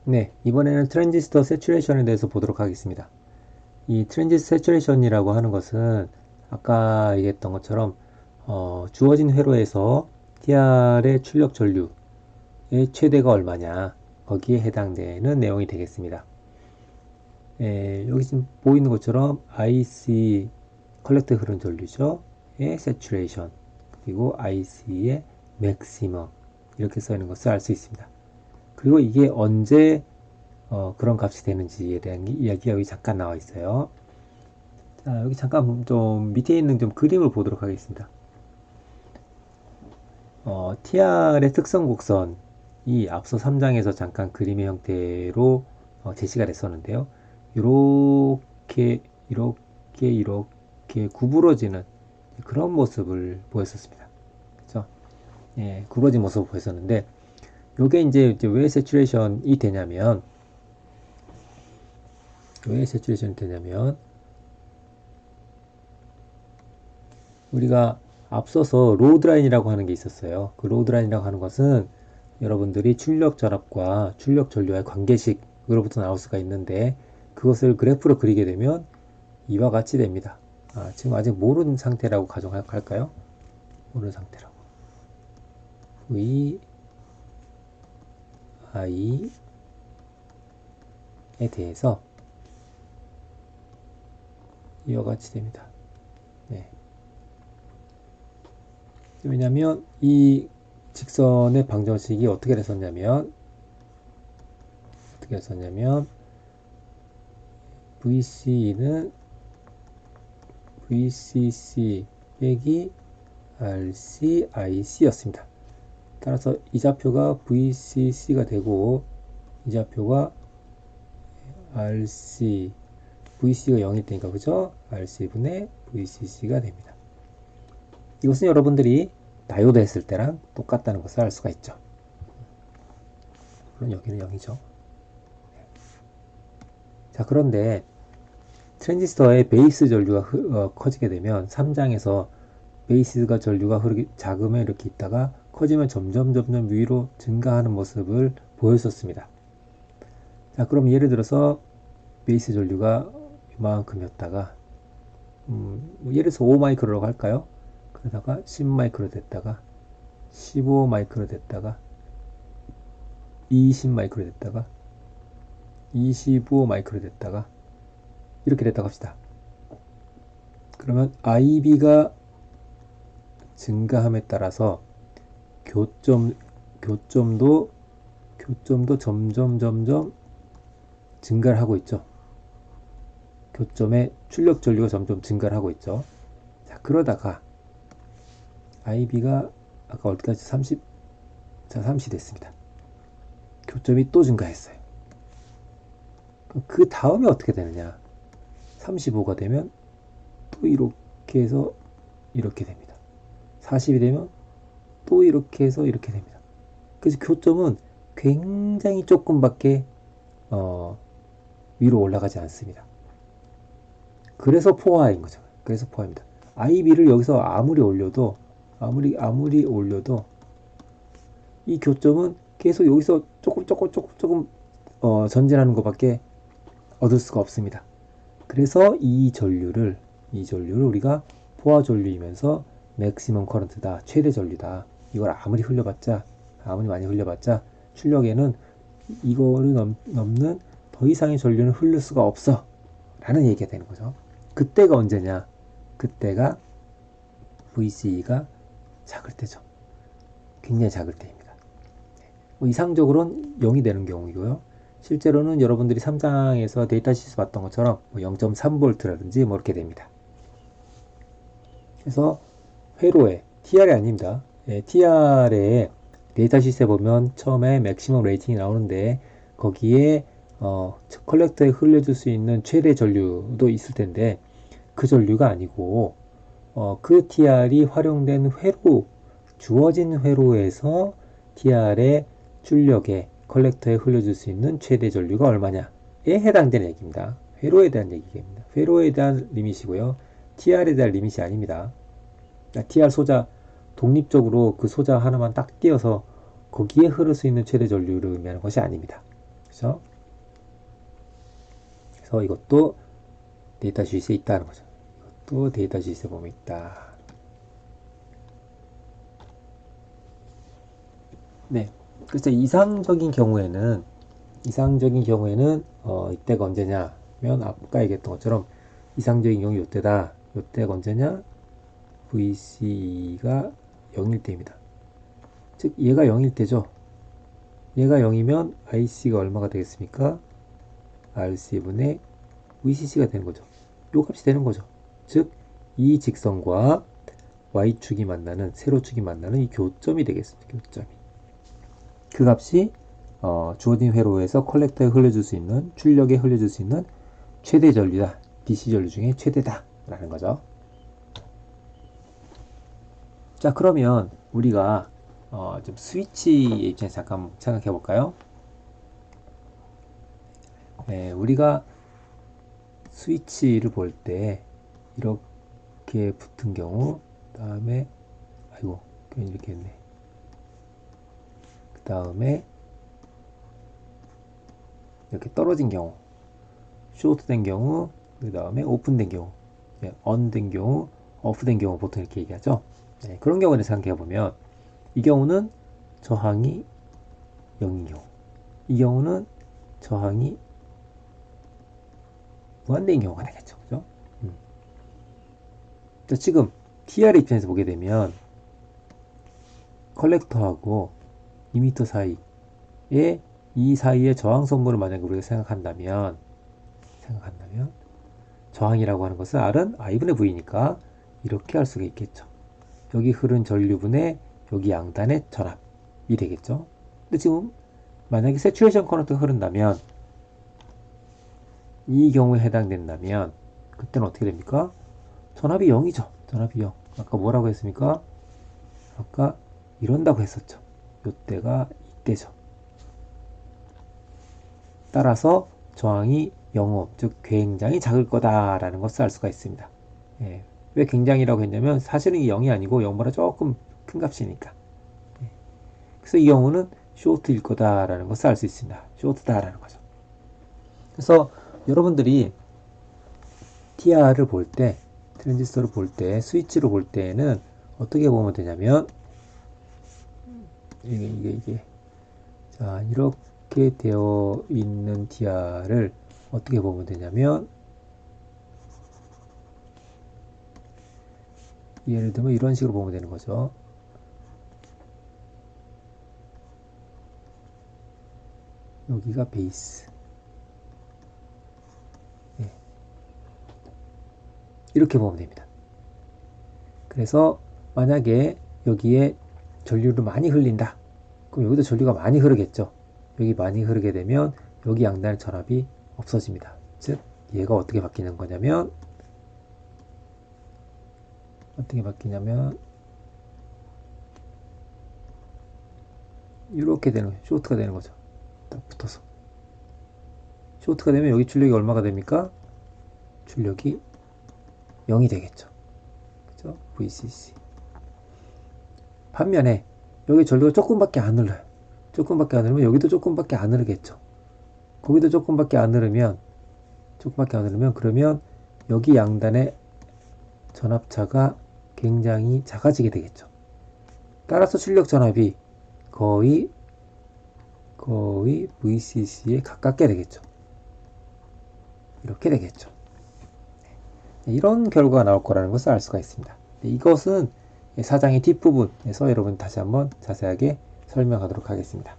네, 이번에는 트랜지스터 세츄레이션에 대해서 보도록 하겠습니다. 이 트랜지스터 세츄레이션이라고 하는 것은 아까 얘기했던 것처럼 주어진 회로에서 TR의 출력 전류의 최대가 얼마냐 거기에 해당되는 내용이 되겠습니다. 여기 지금 보이는 것처럼 IC 컬렉터 흐름 전류죠. 의 세츄레이션 그리고 IC의 맥시멈 이렇게 써 있는 것을 알 수 있습니다. 그리고 이게 언제 그런 값이 되는지에 대한 이야기가 여기 잠깐 나와 있어요. 자, 여기 잠깐 좀 밑에 있는 좀 그림을 보도록 하겠습니다. TR의 특성 곡선이 앞서 3장에서 잠깐 그림의 형태로 제시가 됐었는데요. 이렇게 구부러지는 그런 모습을 보였었습니다. 그죠? 예, 구부러진 모습을 보였었는데, 요게 이제 왜 세츄레이션이 되냐면, 우리가 앞서서 로드라인이라고 하는 게 있었어요. 그 로드라인이라고 하는 것은 여러분들이 출력 전압과 출력 전류와의 관계식으로부터 나올 수가 있는데 그것을 그래프로 그리게 되면 이와 같이 됩니다. 지금 아직 모르는 상태라고 가정할까요? 모르는 상태라고. V, I에 대해서 이와 같이 됩니다. 네. 왜냐하면 이 직선의 방정식이 어떻게 됐었냐면 VC는 VCC 빼기 RC, IC였습니다. 따라서 이 좌표가 VCC가 되고 이 좌표가 RC, VC가 0일 테니까 그죠? RC분의 VCC가 됩니다. 이것은 여러분들이 다이오드 했을 때랑 똑같다는 것을 알 수가 있죠. 물론 여기는 0이죠. 자, 그런데 트랜지스터의 베이스 전류가 커지게 되면 3장에서 베이스가 전류가 작으면 이렇게 있다가 커지면 점점 위로 증가하는 모습을 보였었습니다. 자, 그럼 예를 들어서 베이스 전류가 이만큼이었다가 예를 들어서 5마이크로라고 할까요? 그러다가 10마이크로 됐다가 15마이크로 됐다가 20마이크로 됐다가 25마이크로 됐다가 이렇게 됐다고 합시다. 그러면 IB가 증가함에 따라서 교점도 점점 증가를 하고 있죠. 교점의 출력 전류가 점점 증가를 하고 있죠. 자, 그러다가 IB가 아까 어디까지 30이 됐습니다. 교점이 또 증가했어요. 그 다음에 어떻게 되느냐? 35가 되면 또 이렇게 해서 이렇게 됩니다. 40이 되면 또 이렇게 해서 이렇게 됩니다. 그래서 교점은 굉장히 조금밖에 위로 올라가지 않습니다. 그래서 포화인 거죠. 그래서 포화입니다. IB를 여기서 아무리 올려도 이 교점은 계속 여기서 조금 전진하는 것밖에 얻을 수가 없습니다. 그래서 이 전류를 우리가 포화 전류이면서 맥시멈 커런트다, 최대 전류다. 이걸 아무리 많이 흘려봤자 출력에는 이거를 넘는 더 이상의 전류는 흐를 수가 없어 라는 얘기가 되는 거죠. 그때가 언제냐? 그때가 VCE가 작을 때죠. 굉장히 작을 때입니다. 이상적으로는 0이 되는 경우이고요. 실제로는 여러분들이 3장에서 데이터시트 봤던 것처럼 0.3V라든지 이렇게 됩니다. 그래서 회로에 TR이 아닙니다. TR에 데이터시트에 보면 처음에 맥시멈 레이팅이 나오는데 거기에 컬렉터에 흘려줄 수 있는 최대 전류도 있을 텐데 그 전류가 아니고 그 TR이 활용된 주어진 회로에서 TR의 출력에 컬렉터에 흘려줄 수 있는 최대 전류가 얼마냐에 해당되는 얘기입니다. 회로에 대한 얘기입니다. 회로에 대한 리밋이고요. TR에 대한 리밋이 아닙니다. TR 소자 독립적으로 그 소자 하나만 딱 띄어서 거기에 흐를 수 있는 최대 전류를 의미하는 것이 아닙니다. 그죠? 그래서 이것도 데이터 슈it에 있다는 거죠. 이것도 데이터 슈it에 보면 있다. 네. 그래서 이상적인 경우에는 이때가 언제냐면 아까 얘기했던 것처럼 이상적인 경우 이때다. 이때가 언제냐? VC가 0일 때입니다. 즉 얘가 0일 때죠. 얘가 0이면 IC가 얼마가 되겠습니까? RC분의 VCC가 되는 거죠. 요 값이 되는 거죠. 즉 이 직선과 Y축이 만나는 세로축이 만나는 이 교점이 되겠습니다. 교점이. 그 값이 주어진 회로에서 컬렉터에 흘려줄 수 있는 출력에 흘려줄 수 있는 최대 전류다. DC 전류 중에 최대다 라는 거죠. 자, 그러면 우리가 좀 스위치의 입장에서 잠깐 생각해 볼까요? 네, 우리가 스위치를 볼 때 이렇게 붙은 경우, 그 다음에 아이고 괜히 이렇게 했네. 그 다음에 이렇게 떨어진 경우, 쇼트된 경우, 그 다음에 오픈된 경우, 네, 언된 경우, 오프된 경우 보통 이렇게 얘기하죠. 네, 그런 경우를 생각해 보면 이 경우는 저항이 0인 경우, 이 경우는 저항이 무한대인 경우가 되겠죠. 그죠? 지금 TR 입장에서 보게 되면 컬렉터하고 이미터 사이에 이 사이의 저항 선물을 만약에 우리가 생각한다면 저항이라고 하는 것은 R은 I분의 V니까 이렇게 할 수가 있겠죠. 여기 흐른 전류분의 여기 양단의 전압이 되겠죠. 근데 지금 만약에 세츄레이션 커런트가 흐른다면 이 경우에 해당된다면 그때는 어떻게 됩니까? 전압이 0이죠. 전압이 0. 아까 뭐라고 했습니까? 아까 이런다고 했었죠. 이때가 이때죠. 따라서 저항이 0옴, 즉 굉장히 작을 거다라는 것을 알 수가 있습니다. 예. 왜 굉장히라고 했냐면 사실은 이 0이 아니고 0보다 조금 큰 값이니까. 예. 그래서 이 경우는 쇼트일 거다라는 것을 알 수 있습니다. 쇼트다라는 거죠. 그래서 여러분들이 TR을 볼 때, 트랜지스터를 볼 때, 스위치를 볼 때에는 어떻게 보면 되냐면 이게 자, 이렇게 되어 있는 TR을 어떻게 보면 되냐면 예를 들면 이런 식으로 보면 되는 거죠. 여기가 베이스. 네. 이렇게 보면 됩니다. 그래서 만약에 여기에 전류를 많이 흘린다. 그럼 여기도 전류가 많이 흐르겠죠. 여기 많이 흐르게 되면 여기 양단의 전압이 없어집니다. 즉 얘가 어떻게 바뀌는 거냐면 이렇게 되는 거죠. 쇼트가 되는 거죠. 딱 붙어서 쇼트가 되면 여기 출력이 얼마가 됩니까? 출력이 0이 되겠죠. 그죠? VCC. 반면에 여기 전류가 조금밖에 안 흘러요. 조금밖에 안 흐르면 여기도 조금밖에 안 흐르겠죠. 거기도 조금밖에 안 흐르면 그러면 여기 양단의 전압차가 굉장히 작아지게 되겠죠. 따라서 출력 전압이 거의 VCC에 가깝게 되겠죠. 이렇게 되겠죠. 이런 결과가 나올 거라는 것을 알 수가 있습니다. 이것은 사장의 뒷부분에서 여러분 다시 한번 자세하게 설명하도록 하겠습니다.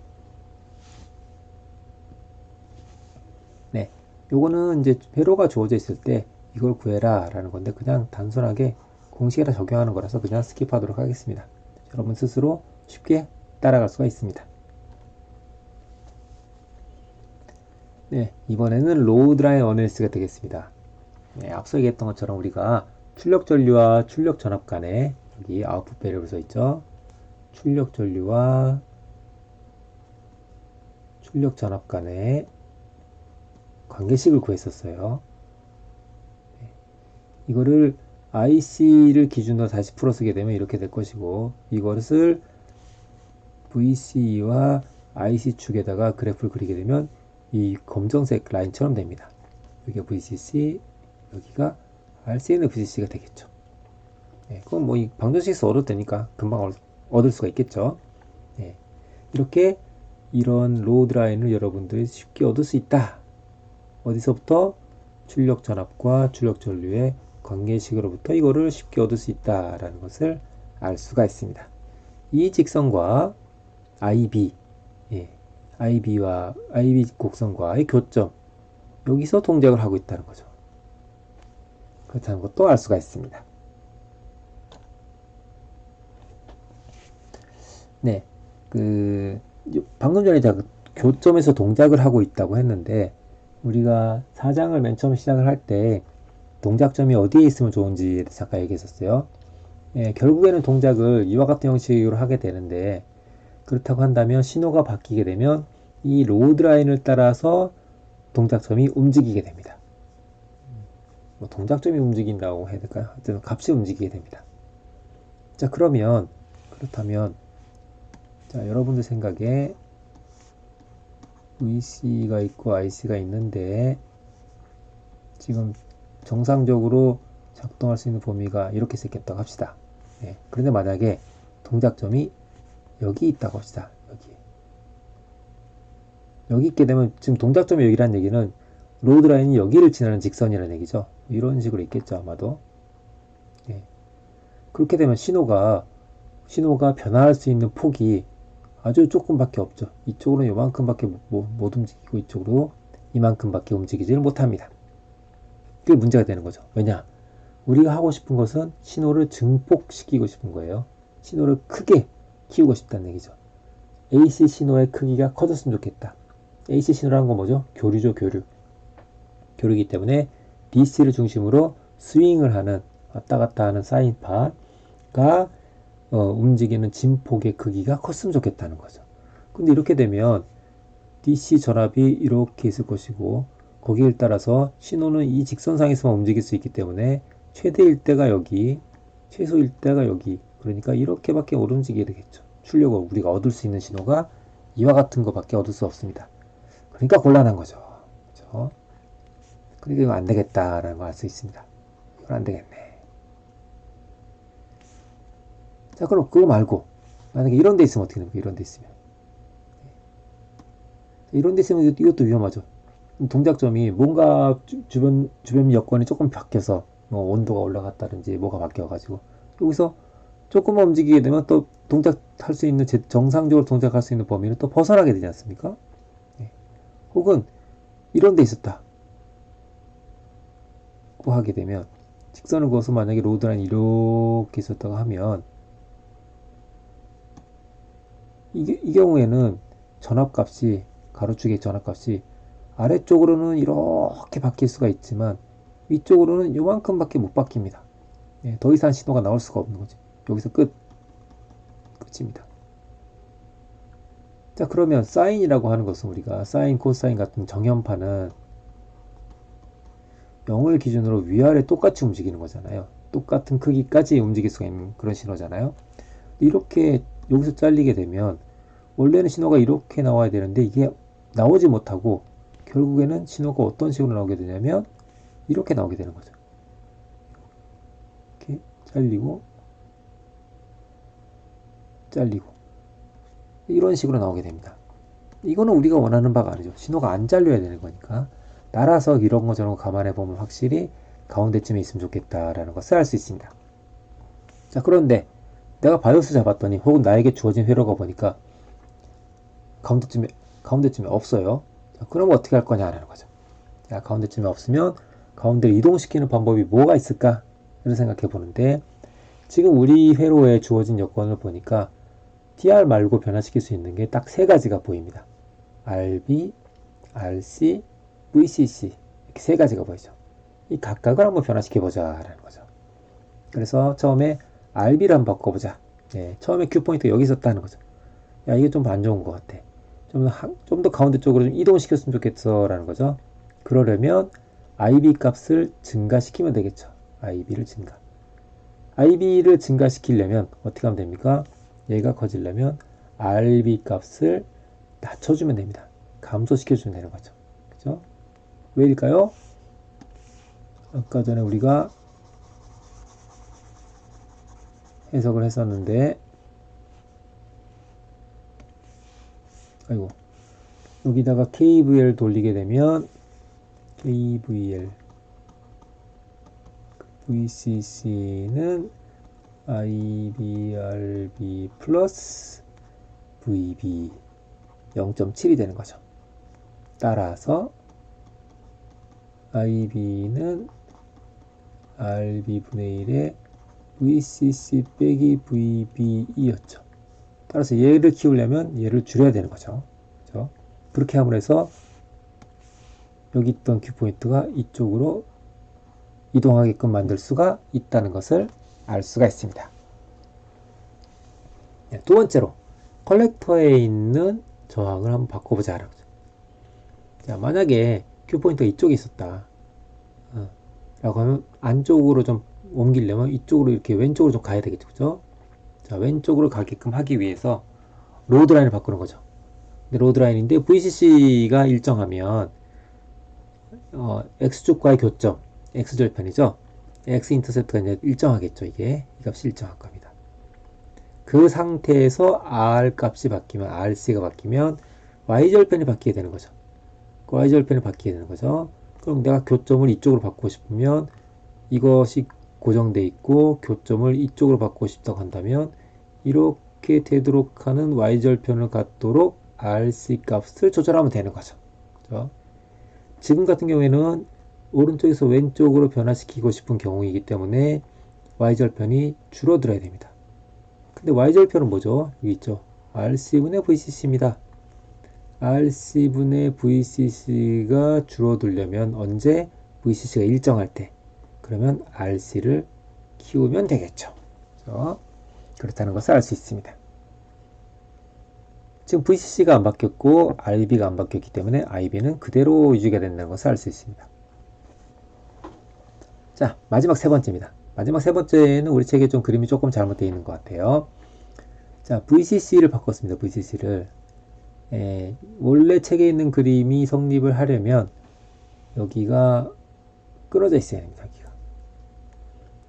네, 요거는 이제 회로가 주어져 있을 때 이걸 구해라 라는 건데 그냥 단순하게 공식에다 적용하는 거라서 그냥 스킵하도록 하겠습니다. 여러분 스스로 쉽게 따라갈 수가 있습니다. 네, 이번에는 로드 라인 어널리시스가 되겠습니다. 네, 앞서 얘기했던 것처럼 우리가 출력 전류와 출력 전압 간에 여기 아웃풋 배열을 써 있죠. 출력 전류와 출력 전압 간의 관계식을 구했었어요. 네, 이거를 IC를 기준으로 다시 풀어쓰게 되면 이렇게 될 것이고 이것을 VC와 IC 축에다가 그래프를 그리게 되면 이 검정색 라인처럼 됩니다. 여기가 VCC, 여기가 RCNVCC가 되겠죠. 네, 그건 뭐 이 방정식에서 얻어도 되니까 금방 얻을 수가 있겠죠. 네, 이렇게 이런 로드 라인을 여러분들이 쉽게 얻을 수 있다. 어디서부터? 출력 전압과 출력 전류의 관계식으로부터 이거를 쉽게 얻을 수 있다라는 것을 알 수가 있습니다. 이 직선과 IB, IB와 IB 곡선과의 교점, 여기서 동작을 하고 있다는 거죠. 그렇다는 것도 알 수가 있습니다. 네, 방금 전에 제가 교점에서 동작을 하고 있다고 했는데, 우리가 4장을 맨 처음 시작을 할 때 동작점이 어디에 있으면 좋은지에 대해서 잠깐 얘기했었어요. 결국에는 동작을 이와 같은 형식으로 하게 되는데, 그렇다고 한다면 신호가 바뀌게 되면 이 로드 라인을 따라서 동작점이 움직이게 됩니다. 뭐 동작점이 움직인다고 해야 될까요? 하여튼 값이 움직이게 됩니다. 자, 그렇다면 자, 여러분들 생각에 VC가 있고 IC가 있는데 지금 정상적으로 작동할 수 있는 범위가 이렇게 있겠다고 합시다. 그런데 만약에 동작점이 여기 있다고 합시다. 여기 있게 되면 지금 동작점이 여기라는 얘기는 로드 라인이 여기를 지나는 직선이라는 얘기죠. 이런 식으로 있겠죠, 아마도. 그렇게 되면 신호가 변화할 수 있는 폭이 아주 조금밖에 없죠. 이쪽으로는 요만큼밖에 못 움직이고 이쪽으로 이만큼밖에 움직이지를 못합니다. 그게 문제가 되는 거죠. 왜냐? 우리가 하고 싶은 것은 신호를 증폭시키고 싶은 거예요. 신호를 크게 키우고 싶다는 얘기죠. AC 신호의 크기가 커졌으면 좋겠다. AC 신호라는 건 뭐죠? 교류죠, 교류. 교류이기 때문에 DC를 중심으로 스윙을 하는, 왔다 갔다 하는 사인파가 움직이는 진폭의 크기가 컸으면 좋겠다는 거죠. 근데 이렇게 되면 DC 전압이 이렇게 있을 것이고 거기에 따라서 신호는 이 직선상에서만 움직일 수 있기 때문에 최대일 때가 여기, 최소일 때가 여기. 그러니까 이렇게밖에 못 움직이게 되겠죠. 출력을 우리가 얻을 수 있는 신호가 이와 같은 것밖에 얻을 수 없습니다. 그러니까 곤란한 거죠. 그렇죠? 그러니까 이거 안 되겠다라는 걸 알 수 있습니다. 이건 안 되겠네. 자, 그럼 그거 말고 만약에 이런 데 있으면 어떻게 됩니까? 이런 데 있으면 이것도 위험하죠. 동작점이 뭔가 주변 여건이 조금 바뀌어서 뭐 온도가 올라갔다든지 뭐가 바뀌어가지고 여기서 조금만 움직이게 되면 또 동작할 수 있는 정상적으로 동작할 수 있는 범위는 또 벗어나게 되지 않습니까? 혹은 이런 데 있었다 고 하게 되면 직선을 그어서 만약에 로드 라인이 이렇게 있었다고 하면 이 경우에는 전압값이 가로축의 전압값이 아래쪽으로는 이렇게 바뀔 수가 있지만 위쪽으로는 요만큼밖에 못 바뀝니다. 더 이상 신호가 나올 수가 없는 거죠. 여기서 끝입니다. 자, 그러면 사인이라고 하는 것은 우리가 사인, 코사인 같은 정연파는 0을 기준으로 위아래 똑같이 움직이는 거잖아요. 똑같은 크기까지 움직일 수가 있는 그런 신호잖아요. 이렇게 여기서 잘리게 되면 원래는 신호가 이렇게 나와야 되는데 이게 나오지 못하고 결국에는 신호가 어떤 식으로 나오게 되냐면 이렇게 나오게 되는 거죠. 이렇게 잘리고 이런 식으로 나오게 됩니다. 이거는 우리가 원하는 바가 아니죠. 신호가 안 잘려야 되는 거니까. 따라서 이런 거 저런 거 감안해 보면 확실히 가운데쯤에 있으면 좋겠다라는 것을 알 수 있습니다. 자, 그런데 내가 바이오스 잡았더니 혹은 나에게 주어진 회로가 보니까 가운데쯤에 없어요. 자, 그럼 어떻게 할 거냐라는 거죠. 자, 가운데쯤에 없으면 가운데를 이동시키는 방법이 뭐가 있을까? 를 생각해 보는데 지금 우리 회로에 주어진 여건을 보니까 TR 말고 변화시킬 수 있는 게 딱 세 가지가 보입니다. RB, RC, VCC 이렇게 세 가지가 보이죠. 이 각각을 한번 변화시켜 보자라는 거죠. 그래서 처음에 RB를 한번 바꿔보자. 처음에 큐포인트가 여기 있었다는 거죠. 야, 이게 좀 안 좋은 것 같아. 좀 더 가운데 쪽으로 좀 이동시켰으면 좋겠어 라는 거죠. 그러려면 IB 값을 증가시키면 되겠죠. IB를 증가시키려면 어떻게 하면 됩니까? 얘가 커지려면 RB 값을 낮춰주면 됩니다. 감소시켜주면 되는 거죠. 왜일까요? 아까 전에 우리가 해석을 했었는데, 아이고, 여기다가 KVL 돌리게 되면 KVL VCC는 IBRB 플러스 VB 0.7이 되는 거죠. 따라서 IB는 RB분의 1의 VCC 빼기 VB이었죠. 따라서 얘를 키우려면 얘를 줄여야 되는 거죠. 그렇죠? 그렇게 함으로 해서 여기 있던 큐포인트가 이쪽으로 이동하게끔 만들 수가 있다는 것을 알 수가 있습니다. 두 번째로 컬렉터에 있는 저항을 한번 바꿔보자. 자, 만약에 큐포인트가 이쪽에 있었다 라고 하면 안쪽으로 좀 옮기려면 이쪽으로 이렇게 왼쪽으로 좀 가야 되겠죠. 그죠? 자, 왼쪽으로 가게끔 하기 위해서 로드라인을 바꾸는 거죠. 근데 로드라인인데 VCC가 일정하면 X축과의 교점, X절편이죠. X인터셉트가 이제 일정하겠죠. 이게 이 값이 일정할 겁니다. 그 상태에서 R 값이 바뀌면 RC가 바뀌면 Y절편이 바뀌게 되는 거죠. Y절편이 바뀌게 되는 거죠. 그럼 내가 교점을 이쪽으로 바꾸고 싶으면 이것이 고정되어 있고 교점을 이쪽으로 바꾸고 싶다고 한다면 이렇게 되도록 하는 Y절편을 갖도록 RC 값을 조절하면 되는 거죠. 그렇죠? 지금 같은 경우에는 오른쪽에서 왼쪽으로 변화시키고 싶은 경우이기 때문에 Y절편이 줄어들어야 됩니다. 근데 Y절편은 뭐죠? 여기 있죠. RC분의 VCC입니다. RC분의 VCC가 줄어들려면 언제? VCC가 일정할 때. 그러면 RC를 키우면 되겠죠. 그렇죠? 그렇다는 것을 알 수 있습니다. 지금 VCC가 안 바뀌었고 RB가 안 바뀌었기 때문에 IB는 그대로 유지가 된다는 것을 알 수 있습니다. 자, 마지막 세 번째입니다. 마지막 세 번째는 우리 책에 좀 그림이 조금 잘못되어 있는 것 같아요. 자, VCC를 바꿨습니다. VCC를. 원래 책에 있는 그림이 성립을 하려면 여기가 끊어져 있어야 됩니다.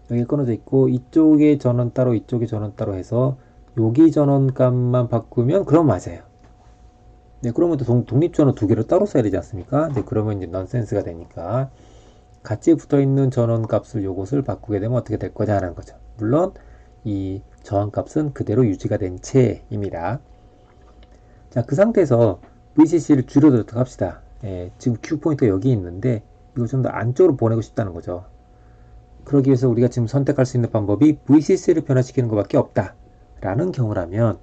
여기가 끊어져 있고 이쪽에 전원 따로 이쪽에 전원 따로 해서 여기 전원 값만 바꾸면 그럼 맞아요. 네, 그러면 또 독립전원 두 개를 따로 써야 되지 않습니까? 네, 그러면 이제 넌센스가 되니까 같이 붙어있는 전원 값을 요것을 바꾸게 되면 어떻게 될 거냐라는 거죠. 물론 이 저항 값은 그대로 유지가 된 채입니다. 자, 그 상태에서 VCC를 줄여들도록 합시다. 지금 Q포인트가 여기 있는데 이걸 좀 더 안쪽으로 보내고 싶다는 거죠. 그러기 위해서 우리가 지금 선택할 수 있는 방법이 VCC를 변화시키는 것밖에 없다 라는 경우라면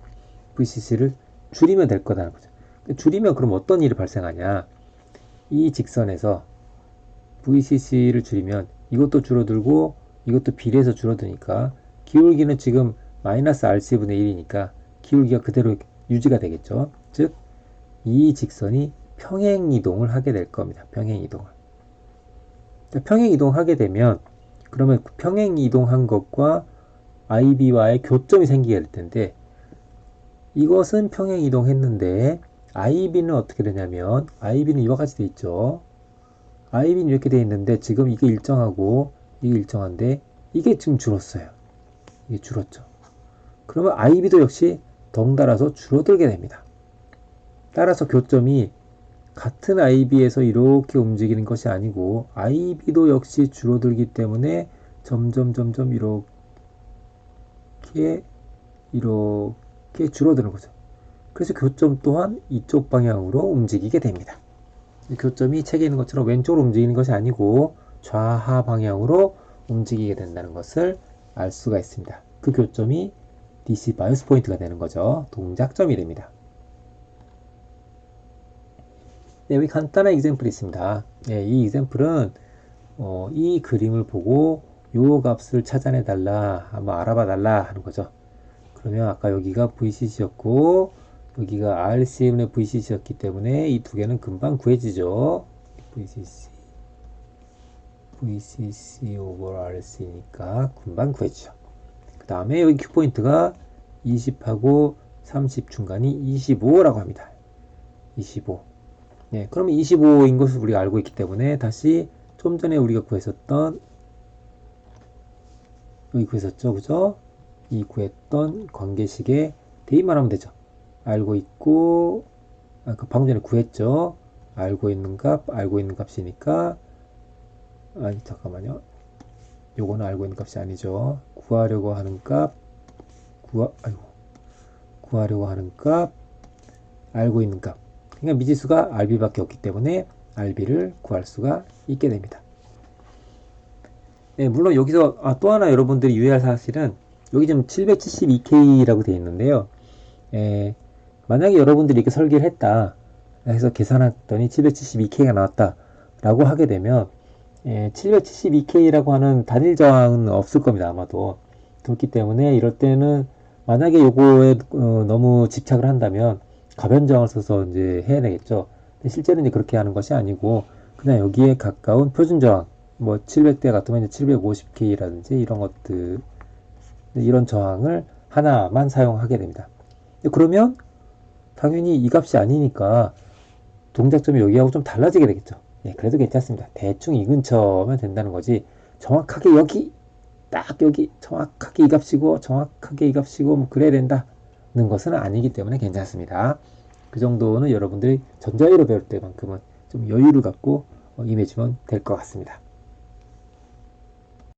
VCC를 줄이면 될 거다는 거죠. 줄이면 그럼 어떤 일이 발생하냐, 이 직선에서 VCC를 줄이면 이것도 줄어들고 이것도 비례해서 줄어드니까 기울기는 지금 마이너스 RC분의 1이니까 기울기가 그대로 유지가 되겠죠. 즉 이 직선이 평행이동을 하게 될 겁니다. 평행이동을. 평행이동하게 되면 그러면 평행이동한 것과 IB와의 교점이 생기게 될 텐데 이것은 평행이동했는데 IB는 어떻게 되냐면 IB는 이와 같이 돼 있죠. IB는 이렇게 돼 있는데 지금 이게 일정하고 이게 일정한데 이게 지금 줄었어요. 이게 줄었죠. 그러면 IB도 역시 덩달아서 줄어들게 됩니다. 따라서 교점이 같은 IB에서 이렇게 움직이는 것이 아니고 IB도 역시 줄어들기 때문에 점점 이렇게 줄어드는 거죠. 그래서 교점 또한 이쪽 방향으로 움직이게 됩니다. 교점이 책에 있는 것처럼 왼쪽으로 움직이는 것이 아니고 좌하 방향으로 움직이게 된다는 것을 알 수가 있습니다. 그 교점이 DC 바이오스 포인트가 되는 거죠. 동작점이 됩니다. 네, 여기 간단한 example이 있습니다. 네, 이 example은 이 그림을 보고 요 값을 찾아내 달라, 한번 알아봐 달라 하는 거죠. 그러면 아까 여기가 VCC였고 여기가 RC분의 VCC였기 때문에 이 두 개는 금방 구해지죠. VCC over RC니까 금방 구해지죠. 그 다음에 여기 Q포인트가 20하고 30 중간이 25라고 합니다. 25. 예, 그러면 25인 것을 우리가 알고 있기 때문에 다시 좀 전에 우리가 구했었던 여기 구했었죠, 그죠? 이 구했던 관계식에 대입만 하면 되죠. 알고 있고 그 방금 전에 구했죠. 알고 있는 값이니까 아니 잠깐만요. 요거는 알고 있는 값이 아니죠. 구하려고 하는 값 구하려고 하는 값 알고 있는 값. 그러니까 미지수가 RB밖에 없기 때문에 RB를 구할 수가 있게 됩니다. 네, 물론 여기서 또 하나 여러분들이 유의할 사실은 여기 지금 772K라고 되어 있는데요. 만약에 여러분들이 이렇게 설계를 했다 해서 계산했더니 772K가 나왔다 라고 하게 되면 772K라고 하는 단일 저항은 없을 겁니다. 아마도. 그렇기 때문에 이럴 때는 만약에 요거에 너무 집착을 한다면 가변 저항을 써서 이제 해야 되겠죠. 근데 실제로 이제 그렇게 하는 것이 아니고 그냥 여기에 가까운 표준 저항 뭐 700대 같으면 이제 750K라든지 이런 것들 이런 저항을 하나만 사용하게 됩니다. 그러면 당연히 이 값이 아니니까 동작점이 여기하고 좀 달라지게 되겠죠. 예, 그래도 괜찮습니다. 대충 이 근처면 된다는 거지 정확하게 여기 딱 여기 정확하게 이 값이고 정확하게 이 값이고 뭐 그래야 된다는 것은 아니기 때문에 괜찮습니다. 그 정도는 여러분들이 전자회로 배울 때만큼은 좀 여유를 갖고 임해주면 될 것 같습니다.